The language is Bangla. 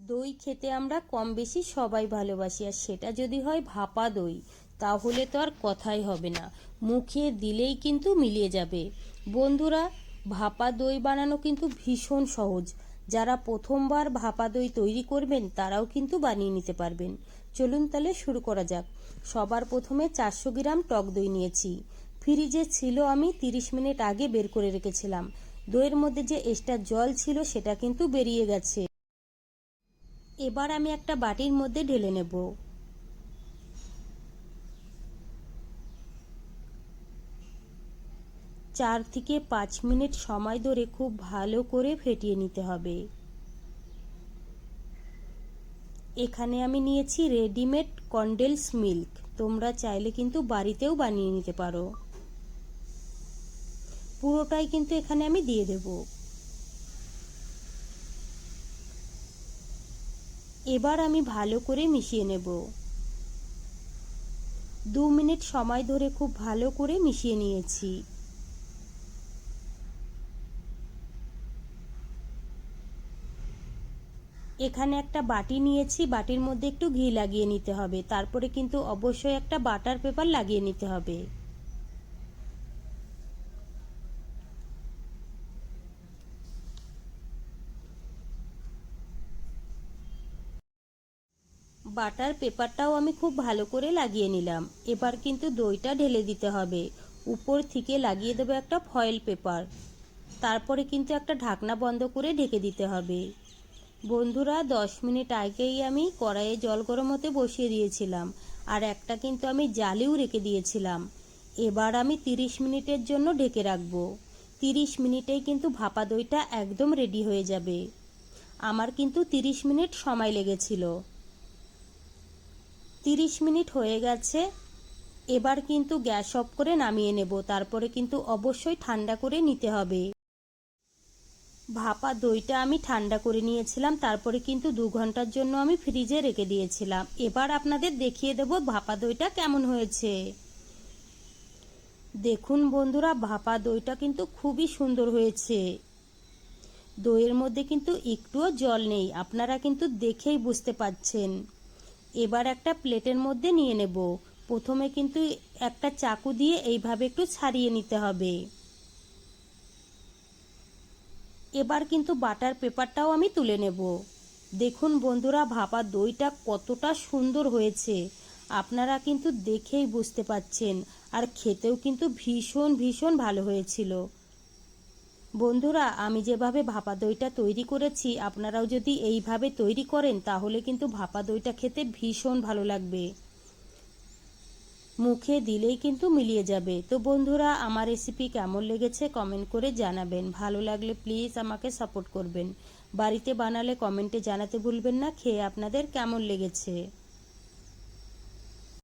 দই খেতে আমরা কম বেশি সবাই ভালোবাসি, আর সেটা যদি হয় ভাপা দই, তাহলে তো আর কথাই হবে না, মুখে দিলেই কিন্তু মিলিয়ে যাবে। বন্ধুরা, ভাপা দই বানানো কিন্তু ভীষণ সহজ। যারা প্রথমবার ভাপা দই তৈরি করবেন তারাও কিন্তু বানিয়ে নিতে পারবেন। চলুন তাহলে শুরু করা যাক। সবার প্রথমে 400 গ্রাম টক দই নিয়েছি। ফ্রিজে ছিল, আমি 30 মিনিট আগে বের করে রেখেছিলাম। দইয়ের মধ্যে যে এক্সট্রা জল ছিল সেটা কিন্তু বেরিয়ে গেছে। এবার আমি একটা বাটির মধ্যে ঢেলে নেব। 4 থেকে 5 মিনিট সময় ধরে খুব ভালো করে ফেটিয়ে নিতে হবে। এখানে আমি নিয়েছি রেডিমেড কনডেন্স মিল্ক, তোমরা চাইলে কিন্তু বাড়িতেও বানিয়ে নিতে পারো। পুরোটাই কিন্তু এখানে আমি দিয়ে দেব। এবার আমি ভালো করে মিশিয়ে নেব। 2 মিনিট সময় ধরে খুব ভালো করে মিশিয়ে নিয়েছি। এখানে একটা বাটি নিয়েছি, বাটির মধ্যে একটু ঘি লাগিয়ে নিতে হবে, তারপরে কিন্তু অবশ্যই একটা বাটার পেপার লাগিয়ে নিতে হবে। বাটার পেপারটাও আমি খুব ভালো করে লাগিয়ে নিলাম। এবার কিন্তু দইটা ঢেলে দিতে হবে। উপর থেকে লাগিয়ে দেবো একটা ফয়েল পেপার, তারপরে কিন্তু একটা ঢাকনা বন্ধ করে ঢেকে দিতে হবে। বন্ধুরা, 10 মিনিট আগেই আমি কড়াইয়ে জল গরম হতে বসিয়ে দিয়েছিলাম, আর একটা কিন্তু আমি জালেও রেখে দিয়েছিলাম। এবার আমি 30 মিনিটের জন্য ঢেকে রাখবো। 30 মিনিটেই কিন্তু ভাপা দইটা একদম রেডি হয়ে যাবে। আমার কিন্তু 30 মিনিট সময় লেগেছিল। 30 মিনিট হয়ে গেছে। এবার কিন্তু গ্যাস অফ করে নামিয়ে নেব, তারপরে কিন্তু অবশ্যই ঠান্ডা করে নিতে হবে। ভাপা দইটা আমি ঠান্ডা করে নিয়েছিলাম, তারপরে কিন্তু 2 ঘন্টার জন্য আমি ফ্রিজে রেখে দিয়েছিলাম। এবার আপনাদের দেখিয়ে দেব ভাপা দইটা কেমন হয়েছে। দেখুন বন্ধুরা, ভাপা দইটা কিন্তু খুবই সুন্দর হয়েছে। দইয়ের মধ্যে কিন্তু একটুও জল নেই, আপনারা কিন্তু দেখেই বুঝতে পাচ্ছেন। এবার একটা প্লেটের মধ্যে নিয়ে নেব। প্রথমে কিন্তু একটা চাকু দিয়ে এইভাবে একটু ছাড়িয়ে নিতে হবে। এবার কিন্তু বাটার পেপারটাও আমি তুলে নেব। দেখুন বন্ধুরা, ভাপা দইটা কতটা সুন্দর হয়েছে, আপনারা কিন্তু দেখেই বুঝতে পাচ্ছেন। আর খেতেও কিন্তু ভীষণ ভীষণ ভালো হয়েছিল। বন্ধুরা, আমি যেভাবে ভাপা দইটা তৈরি করেছি, আপনারাও যদি এইভাবে তৈরি করেন তাহলে কিন্তু ভাপা দইটা খেতে ভীষণ ভালো লাগবে, মুখে দিলেই কিন্তু মিলিয়ে যাবে। তো বন্ধুরা, আমার রেসিপি কেমন লেগেছে কমেন্ট করে জানাবেন। ভালো লাগলে প্লিজ আমাকে সাপোর্ট করবেন। বাড়িতে বানালে কমেন্টে জানাতে ভুলবেন না খেয়ে আপনাদের কেমন লেগেছে।